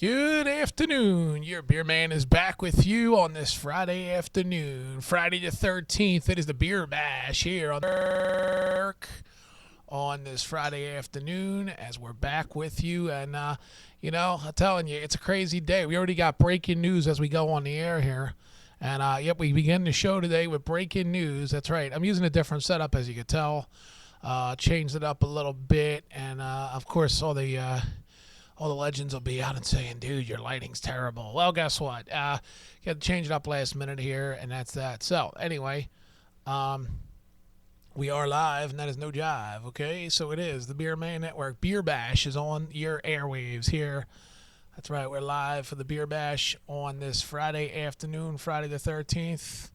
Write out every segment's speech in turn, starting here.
Good afternoon. Your beer man is back with you on this Friday afternoon. Friday the 13th. It is the Beer Bash here on this Friday afternoon as we're back with you. And, I'm telling you, it's a crazy day. We already got breaking news as we go on the air here. And, we begin the show today with breaking news. That's right. I'm using a different setup, as you can tell. Changed it up a little bit. And, of course, all the legends will be out and saying, dude, your lighting's terrible. Well, guess what? You had to change it up last minute here, and that's that. So, anyway, we are live, and that is no jive, okay? So it is. The Beer Man Network. Beer Bash is on your airwaves here. That's right. We're live for the Beer Bash on this Friday afternoon, Friday the 13th.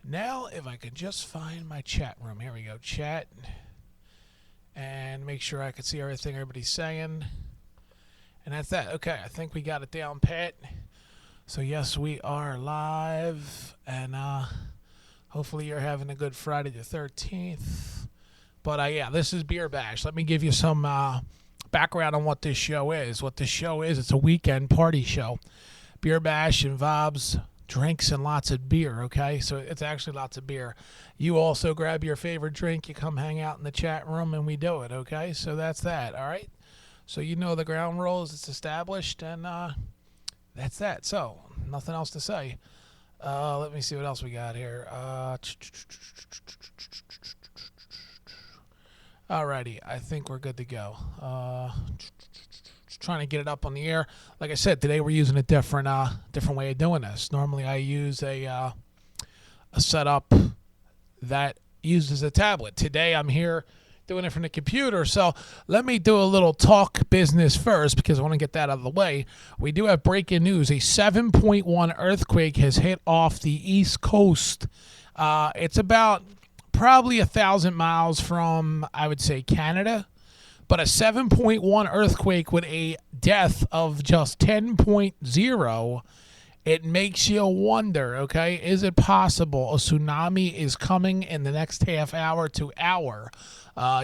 Now, if I could just find my chat room. Here we go. Chat. And make sure I can see everything everybody's saying. And that's that. Okay, I think we got it down pat. So, yes, we are live. And hopefully you're having a good Friday the 13th. But, this is Beer Bash. Let me give you some background on what this show is. What this show is, it's a weekend party show. Beer Bash involves drinks and lots of beer, okay? So it's actually lots of beer. You also grab your favorite drink. You come hang out in the chat room, and we do it, okay? So that's that, all right? So you know the ground rules, it's established, and that's that. So, nothing else to say. Let me see what else we got here. Alrighty, I think we're good to go. Just trying to get it up on the air. Like I said, today we're using a different way of doing this. Normally I use a setup that uses a tablet. Today I'm here doing it from the computer. So let me do a little talk business first because I want to get that out of the way. We do have breaking news. A 7.1 earthquake has hit off the East Coast. It's about probably 1,000 miles from, I would say, Canada. But a 7.1 earthquake with a death of just 10.0, it makes you wonder, okay, is it possible a tsunami is coming in the next half hour to hour?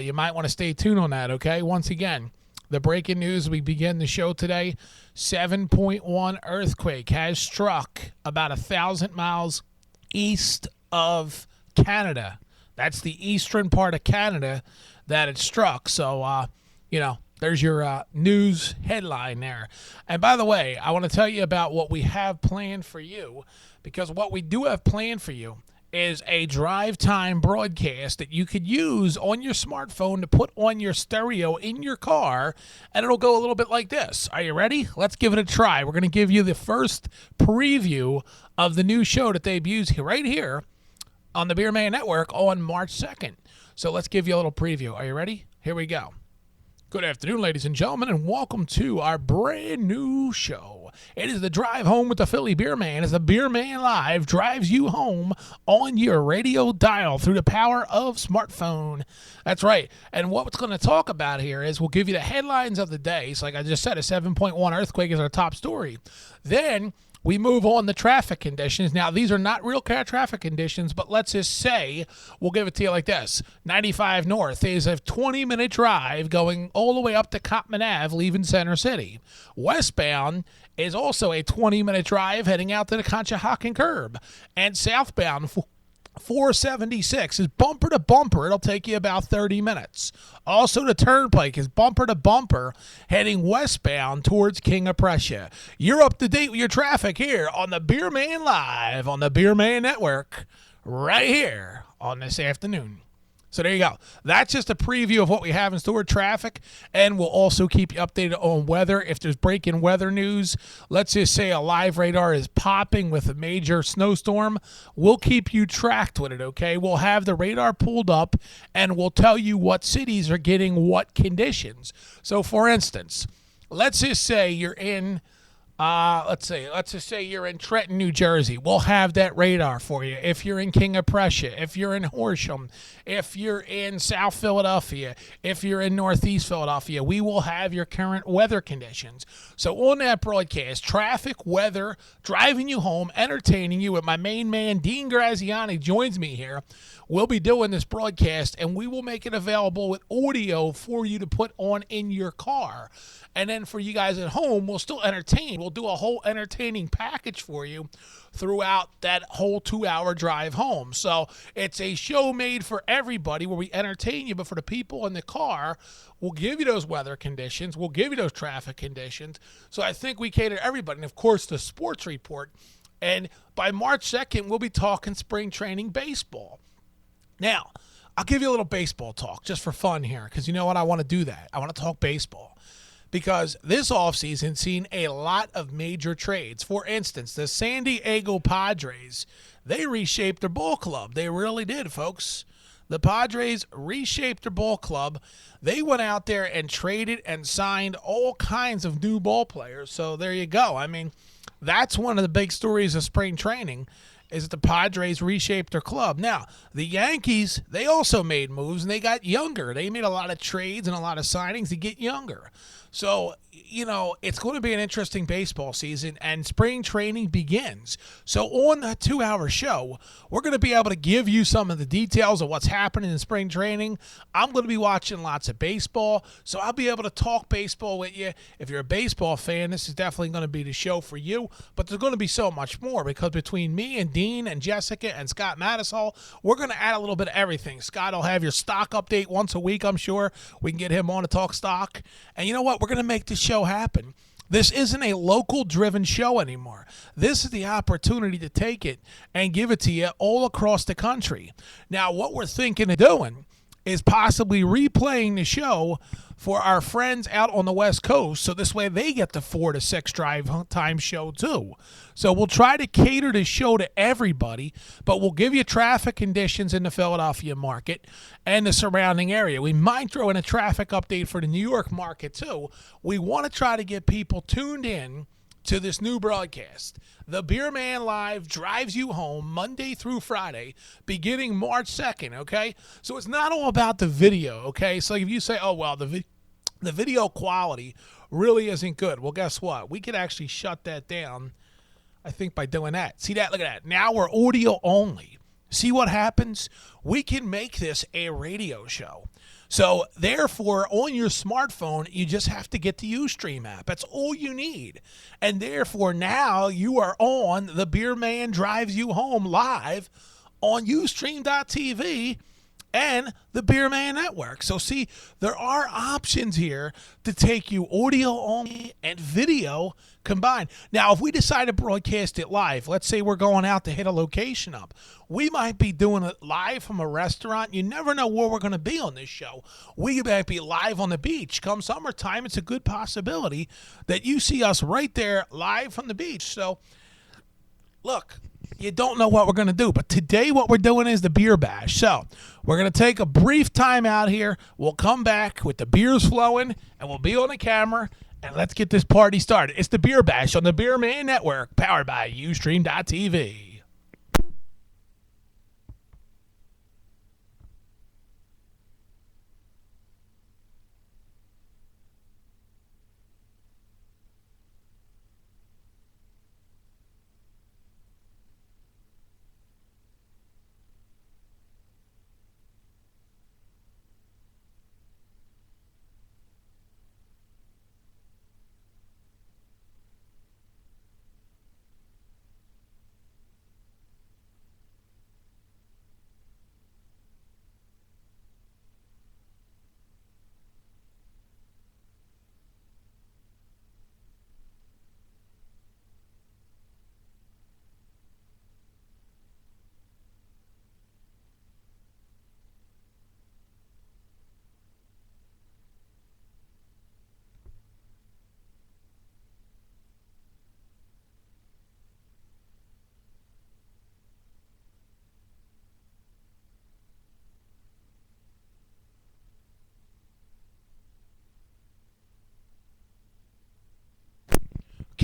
You might want to stay tuned on that, okay? Once again, the breaking news, we begin the show today. 7.1 earthquake has struck about 1,000 miles east of Canada. That's the eastern part of Canada that it struck. So, there's your news headline there. And by the way, I want to tell you about what we have planned for you, because what we do have planned for you is a drive time broadcast that you could use on your smartphone to put on your stereo in your car, and it'll go a little bit like this. Are you ready? Let's give it a try. We're going to give you the first preview of the new show that debuts right here on the Beer Man Network on March 2nd. So let's give you a little preview. Are you ready? Here we go. Good afternoon, ladies and gentlemen, and welcome to our brand new show. It is the Drive Home with the Philly Beer Man, as the Beer Man Live drives you home on your radio dial through the power of smartphone. That's right. And what we're going to talk about here is we'll give you the headlines of the day. So like I just said, a 7.1 earthquake is our top story. Then we move on to traffic conditions. Now, these are not real traffic conditions, but let's just say, we'll give it to you like this. 95 North is a 20-minute drive going all the way up to Cottman Ave, leaving Center City. Westbound is also a 20-minute drive heading out to the Conshohocken curb. And southbound, 476 is bumper to bumper. It'll take you about 30 minutes. Also, the turnpike is bumper to bumper heading westbound towards King of Prussia. You're up to date with your traffic here on the Beer Man Live on the Beer Man Network right here on this afternoon. So there you go. That's just a preview of what we have in store, traffic, and we'll also keep you updated on weather. If there's breaking weather news, let's just say a live radar is popping with a major snowstorm, we'll keep you tracked with it, okay? We'll have the radar pulled up, and we'll tell you what cities are getting what conditions. So, for instance, let's just say you're in Let's see. Let's just say you're in Trenton, New Jersey. We'll have that radar for you. If you're in King of Prussia, if you're in Horsham, if you're in South Philadelphia, if you're in Northeast Philadelphia, we will have your current weather conditions. So on that broadcast, traffic, weather, driving you home, entertaining you with my main man, Dean Graziani, joins me here. We'll be doing this broadcast, and we will make it available with audio for you to put on in your car. And then for you guys at home, we'll still entertain. We'll do a whole entertaining package for you throughout that whole 2-hour drive home. So it's a show made for everybody where we entertain you, but for the people in the car, we'll give you those weather conditions. We'll give you those traffic conditions. So I think we cater to everybody. And, of course, the sports report. And by March 2nd, we'll be talking spring training baseball. Now, I'll give you a little baseball talk just for fun here because you know what? I want to do that. I want to talk baseball. Because this offseason seen a lot of major trades. For instance, the San Diego Padres, they reshaped their ball club. They really did, folks. The Padres reshaped their ball club. They went out there and traded and signed all kinds of new ball players. So there you go. I mean, that's one of the big stories of spring training is that the Padres reshaped their club. Now, the Yankees, they also made moves, and they got younger. They made a lot of trades and a lot of signings to get younger. So, you know, it's going to be an interesting baseball season, and spring training begins. So on the 2-hour show, we're going to be able to give you some of the details of what's happening in spring training. I'm going to be watching lots of baseball, so I'll be able to talk baseball with you. If you're a baseball fan, this is definitely going to be the show for you, but there's going to be so much more because between me and Dean and Jessica and Scott Mattisall, we're going to add a little bit of everything. Scott will have your stock update once a week, I'm sure. We can get him on to talk stock. And you know what? We're going to make this show happen. This isn't a local-driven show anymore. This is the opportunity to take it and give it to you all across the country. Now, what we're thinking of doing is possibly replaying the show for our friends out on the West Coast, so this way they get the 4 to 6 drive time show too. So we'll try to cater the show to everybody, but we'll give you traffic conditions in the Philadelphia market and the surrounding area. We might throw in a traffic update for the New York market too. We want to try to get people tuned in to this new broadcast. The Beer Man Live drives you home Monday through Friday, beginning March 2nd, okay? So it's not all about the video, okay? So if you say, oh, well, the video quality really isn't good, well, guess what? We could actually shut that down, I think, by doing that. See that? Look at that. Now we're audio only. See what happens? We can make this a radio show. So, therefore, on your smartphone, you just have to get the Ustream app. That's all you need. And therefore, now you are on The Beer Man Drives You Home live on Ustream.tv and the Beer Man Network. So, see, there are options here to take you audio only and video combined. Now, if we decide to broadcast it live, let's say we're going out to hit a location up, we might be doing it live from a restaurant. You never know where we're going to be on this show. We might be live on the beach. Come summertime, it's a good possibility that you see us right there live from the beach. So, look, you don't know what we're going to do. But today what we're doing is the Beer Bash. So we're going to take a brief time out here. We'll come back with the beers flowing, and we'll be on the camera. And let's get this party started. It's the Beer Bash on the Beer Man Network, powered by Ustream.tv.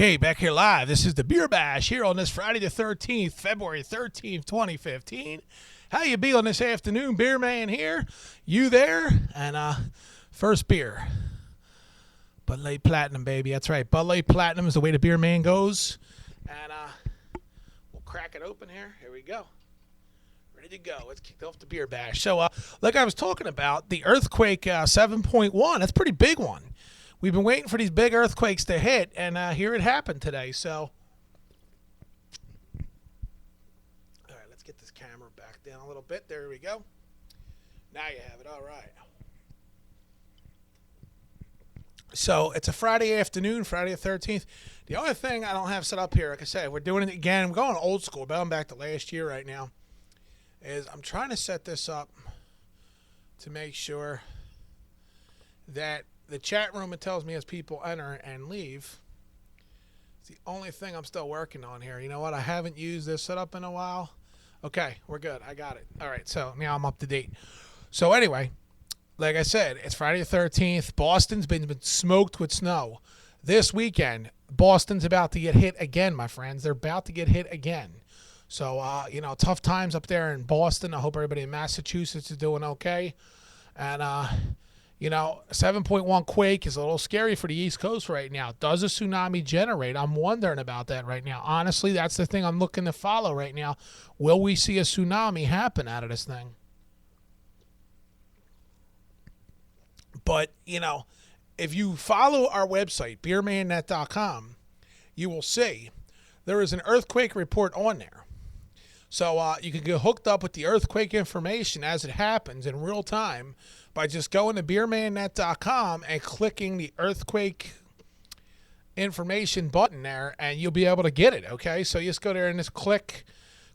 Okay, back here live. This is the Beerbash here on this Friday the 13th, February 13th, 2015. How you be on this afternoon, Beer Man here? You there? And first beer. Bud Light Platinum, baby. That's right. Bud Light Platinum is the way the Beer Man goes. And we'll crack it open here. Here we go. Ready to go. Let's kick off the Beer Bash. So, like I was talking about, the earthquake 7.1, that's a pretty big one. We've been waiting for these big earthquakes to hit, and here it happened today. So, all right, let's get this camera back down a little bit. There we go. Now you have it. All right. So, it's a Friday afternoon, Friday the 13th. The only thing I don't have set up here, like I said, we're doing it again. I'm going old school, but I'm back to last year right now, is I'm trying to set this up to make sure that the chat room, it tells me as people enter and leave. It's the only thing I'm still working on here. You know what? I haven't used this setup in a while. Okay, we're good. I got it. All right, so now I'm up to date. So anyway, like I said, it's Friday the 13th. Boston's been smoked with snow. This weekend, Boston's about to get hit again, my friends. They're about to get hit again. So, tough times up there in Boston. I hope everybody in Massachusetts is doing okay. And, 7.1 quake is a little scary for the East Coast right now. Does a tsunami generate? I'm wondering about that right now. Honestly, that's the thing I'm looking to follow right now. Will we see a tsunami happen out of this thing? But, if you follow our website, beermannet.com, you will see there is an earthquake report on there. So you can get hooked up with the earthquake information as it happens in real time by just going to beermannet.com and clicking the earthquake information button there, and you'll be able to get it, okay? So you just go there and just click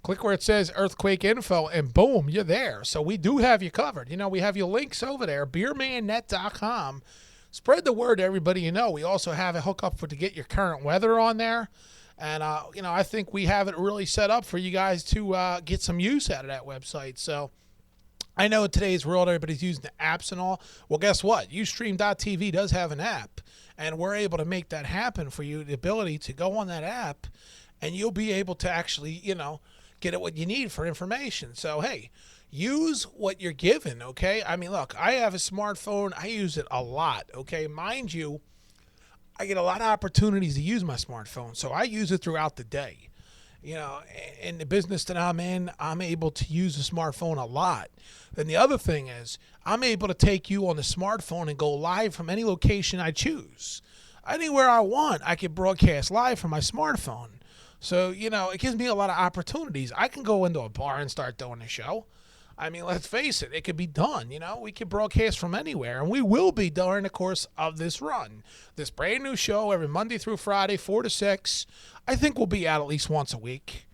where it says earthquake info, and boom, you're there. So we do have you covered. We have your links over there, beermannet.com. Spread the word to everybody you know. We also have a hookup to get your current weather on there. And, I think we have it really set up for you guys to get some use out of that website. So I know in today's world, everybody's using the apps and all. Well, guess what? Ustream.tv does have an app, and we're able to make that happen for you, the ability to go on that app, and you'll be able to actually, get at what you need for information. So, hey, use what you're given, okay? I mean, look, I have a smartphone. I use it a lot, okay? Mind you, I get a lot of opportunities to use my smartphone, so I use it throughout the day. In the business that I'm in, I'm able to use the smartphone a lot. Then the other thing is, I'm able to take you on the smartphone and go live from any location I choose. Anywhere I want, I can broadcast live from my smartphone. So, it gives me a lot of opportunities. I can go into a bar and start doing a show. I mean, let's face it, it could be done. We can broadcast from anywhere, and we will be during the course of this run. This brand new show every Monday through Friday, 4 to 6. I think we'll be out at least once a week.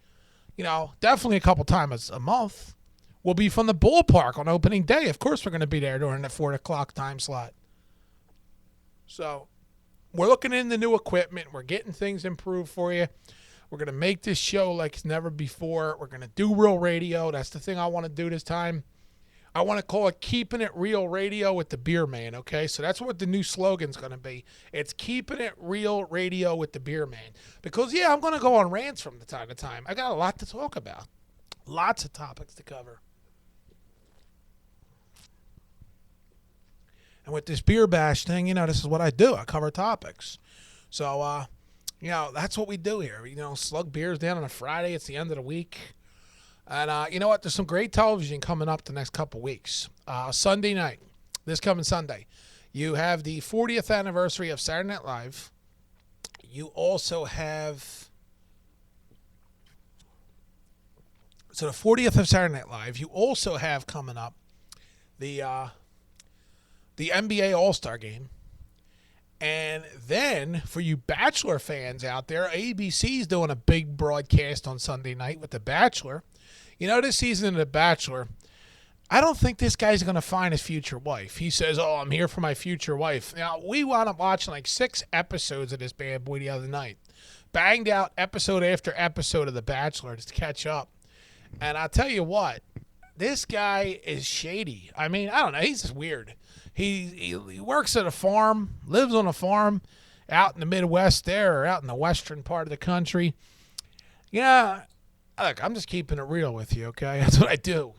Definitely a couple times a month. We'll be from the ballpark on opening day. Of course, we're going to be there during the 4 o'clock time slot. So, we're looking into new equipment. We're getting things improved for you. We're going to make this show like it's never before. We're going to do real radio. That's the thing I want to do this time. I want to call it Keeping It Real Radio with the Beer Man, okay? So that's what the new slogan's going to be. It's Keeping It Real Radio with the Beer Man. Because, I'm going to go on rants from time to time. I got a lot to talk about. Lots of topics to cover. And with this Beer Bash thing, this is what I do. I cover topics. So, that's what we do here. Slug beers down on a Friday. It's the end of the week. And you know what? There's some great television coming up the next couple weeks. Sunday night, this coming Sunday, you have the 40th anniversary of Saturday Night Live. You also have... So the 40th of Saturday Night Live. You also have coming up the NBA All-Star Game. And then, for you Bachelor fans out there, ABC's doing a big broadcast on Sunday night with The Bachelor. This season of The Bachelor, I don't think this guy's going to find his future wife. He says, I'm here for my future wife. Now, we wound up watching like 6 episodes of this bad boy the other night. Banged out episode after episode of The Bachelor just to catch up. And I'll tell you what, this guy is shady. I mean, I don't know. He's just weird. He works at a farm, lives on a farm, out in the Midwest there or out in the western part of the country. Yeah, look, I'm just keeping it real with you, okay? That's what I do,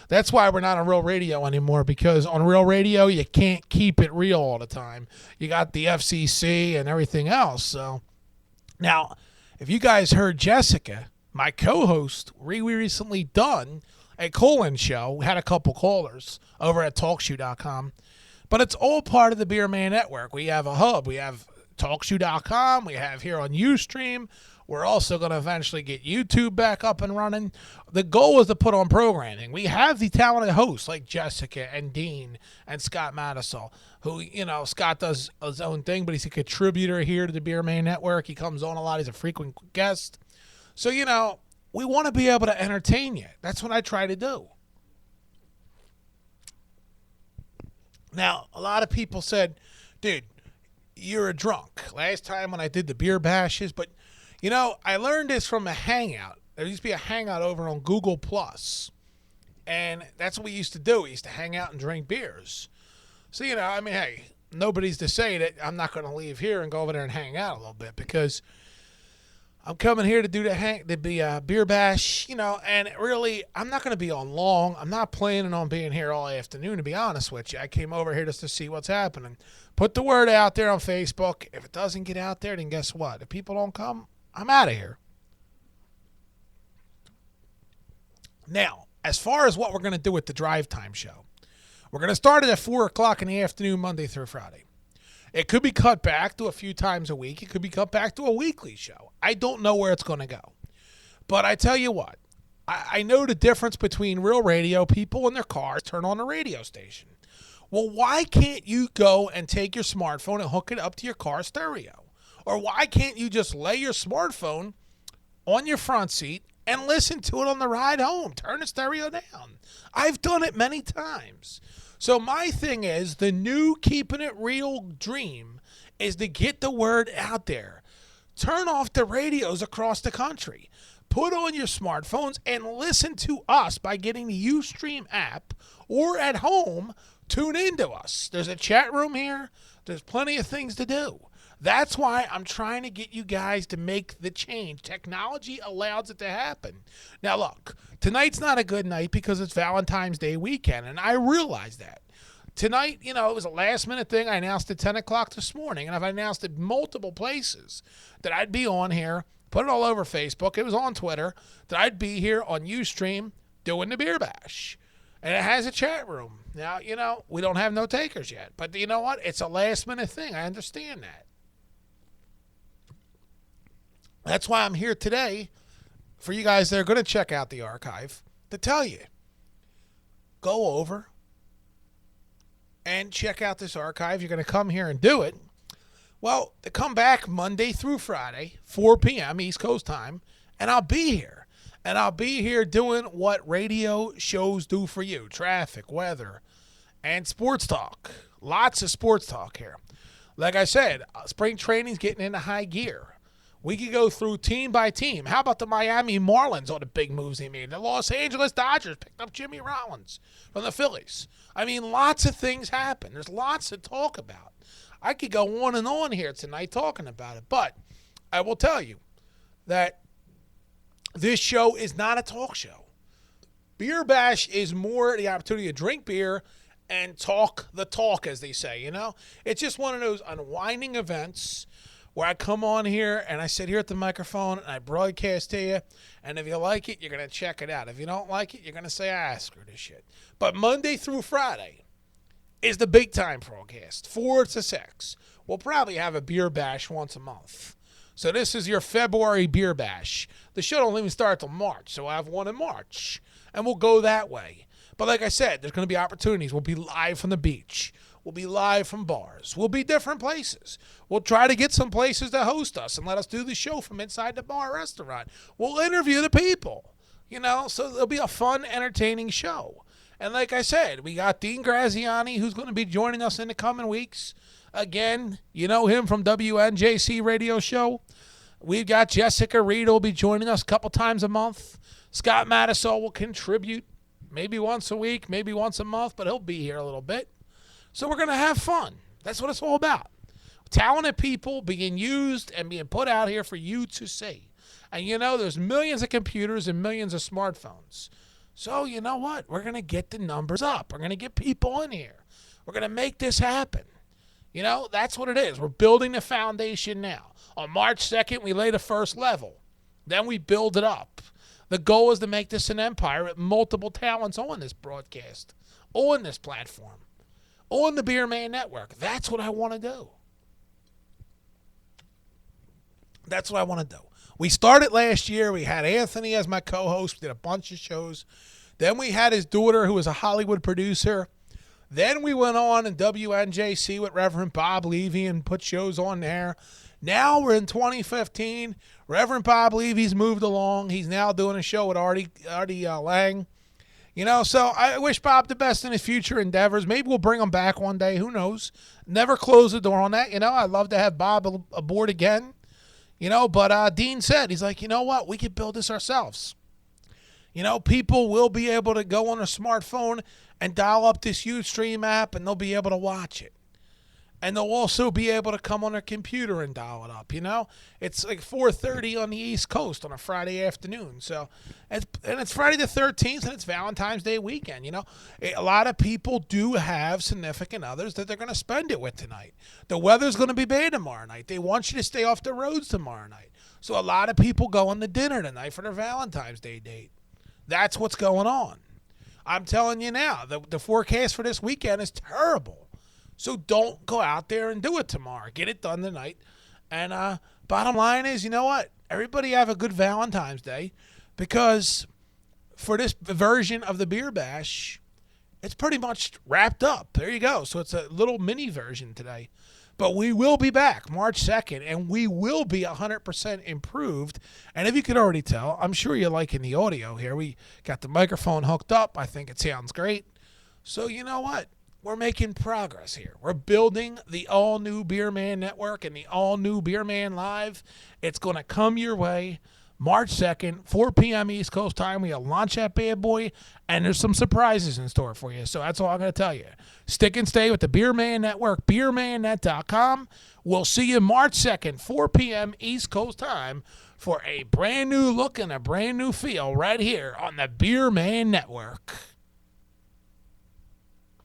That's why we're not on Real Radio anymore, because on Real Radio, you can't keep it real all the time. You got the FCC and everything else. So now, if you guys heard Jessica, my co-host, we recently done a call-in show. We had a couple callers over at TalkShoe.com, but it's all part of the Beer Man Network. We have a hub. We have TalkShoe.com. We have here on Ustream. We're also going to eventually get YouTube back up and running. The goal is to put on programming. We have the talented hosts like Jessica and Dean and Scott Mattisall, who, Scott does his own thing, but he's a contributor here to the Beer Man Network. He comes on a lot. He's a frequent guest. So, we want to be able to entertain you. That's what I try to do. Now, a lot of people said, dude, you're a drunk. Last time when I did the beer bashes, but I learned this from a hangout. There used to be a hangout over on Google Plus, and that's what we used to do. We used to hang out and drink beers. So, hey, nobody's to say that I'm not going to leave here and go over there and hang out a little bit, because I'm coming here to do the beer bash, and really, I'm not going to be on long. I'm not planning on being here all afternoon, to be honest with you. I came over here just to see what's happening. Put the word out there on Facebook. If it doesn't get out there, then guess what? If people don't come, I'm out of here. Now, as far as what we're going to do with the drive time show, we're going to start it at 4 o'clock in the afternoon, Monday through Friday. It could be cut back to a few times a week. It could be cut back to a weekly show. I don't know where it's going to go. But I tell you what, I know the difference between real radio. People in their cars turn on the radio station. Well, why can't you go and take your smartphone and hook it up to your car stereo? Or why can't you just lay your smartphone on your front seat and listen to it on the ride home? Turn the stereo down. I've done it many times. So my thing is, the new Keeping It Real dream is to get the word out there. Turn off the radios across the country. Put on your smartphones and listen to us by getting the Ustream app, or at home, tune into us. There's a chat room here. There's plenty of things to do. That's why I'm trying to get you guys to make the change. Technology allows it to happen. Now, look, tonight's not a good night because it's Valentine's Day weekend, and I realize that. Tonight, it was a last-minute thing. I announced at 10 o'clock this morning, and I've announced it multiple places that I'd be on here, put it all over Facebook. It was on Twitter, that I'd be here on Ustream doing the Beer Bash. And it has a chat room. Now, we don't have no takers yet. But you know what? It's a last-minute thing. I understand that. That's why I'm here today for you guys that are going to check out the archive to tell you. Go over and check out this archive. You're going to come here and do it. Well, to come back Monday through Friday, 4 p.m. East Coast time, and I'll be here. And I'll be here doing what radio shows do for you. Traffic, weather, and sports talk. Lots of sports talk here. Like I said, spring training's getting into high gear. We could go through team by team. How about the Miami Marlins, all the big moves they made? The Los Angeles Dodgers picked up Jimmy Rollins from the Phillies. I mean, lots of things happen. There's lots to talk about. I could go on and on here tonight talking about it. But I will tell you that this show is not a talk show. Beer Bash is more the opportunity to drink beer and talk the talk, as they say, It's just one of those unwinding events where I come on here and I sit here at the microphone and I broadcast to you. And if you like it, you're going to check it out. If you don't like it, you're going to say, screw this shit. But Monday through Friday is the big time broadcast, 4 to 6. We'll probably have a beer bash once a month. So this is your February beer bash. The show don't even start till March, so I'll have one in March. And we'll go that way. But like I said, there's going to be opportunities. We'll be live from the beach. We'll be live from bars. We'll be different places. We'll try to get some places to host us and let us do the show from inside the bar restaurant. We'll interview the people, so it'll be a fun, entertaining show. And like I said, we got Dean Graziani, who's going to be joining us in the coming weeks. Again, you know him from WNJC radio show. We've got Jessica Reed who will be joining us a couple times a month. Scott Mattisall will contribute maybe once a week, maybe once a month, but he'll be here a little bit. So we're going to have fun. That's what it's all about. Talented people being used and being put out here for you to see. And there's millions of computers and millions of smartphones. So you know what? We're going to get the numbers up. We're going to get people in here. We're going to make this happen. That's what it is. We're building the foundation now. On March 2nd, we lay the first level. Then we build it up. The goal is to make this an empire with multiple talents on this broadcast, on this platform, on the Beer Man Network. That's what I want to do. That's what I want to do. We started last year. We had Anthony as my co-host. We did a bunch of shows. Then we had his daughter, who was a Hollywood producer. Then we went on in WNJC with Reverend Bob Levy and put shows on there. Now we're in 2015. Reverend Bob Levy's moved along. He's now doing a show with Artie Lang. So I wish Bob the best in his future endeavors. Maybe we'll bring him back one day. Who knows? Never close the door on that. I'd love to have Bob aboard again. But Dean said, he's like, you know what? We could build this ourselves. People will be able to go on a smartphone and dial up this Ustream app, and they'll be able to watch it. And they'll also be able to come on their computer and dial it up, It's like 4:30 on the East Coast on a Friday afternoon. So, it's Friday the 13th, and it's Valentine's Day weekend, A lot of people do have significant others that they're going to spend it with tonight. The weather's going to be bad tomorrow night. They want you to stay off the roads tomorrow night. So a lot of people go on to dinner tonight for their Valentine's Day date. That's what's going on. I'm telling you now, the forecast for this weekend is terrible. So don't go out there and do it tomorrow. Get it done tonight. And bottom line is, you know what? Everybody have a good Valentine's Day, because for this version of the Beer Bash, it's pretty much wrapped up. There you go. So it's a little mini version today. But we will be back March 2nd, and we will be 100% improved. And if you could already tell, I'm sure you're liking the audio here. We got the microphone hooked up. I think it sounds great. So you know what? We're making progress here. We're building the all-new Beer Man Network and the all-new Beer Man Live. It's going to come your way March 2nd, 4 p.m. East Coast time. We'll launch that bad boy, and there's some surprises in store for you. So that's all I'm going to tell you. Stick and stay with the Beer Man Network, beermannet.com. We'll see you March 2nd, 4 p.m. East Coast time for a brand new look and a brand new feel right here on the Beer Man Network.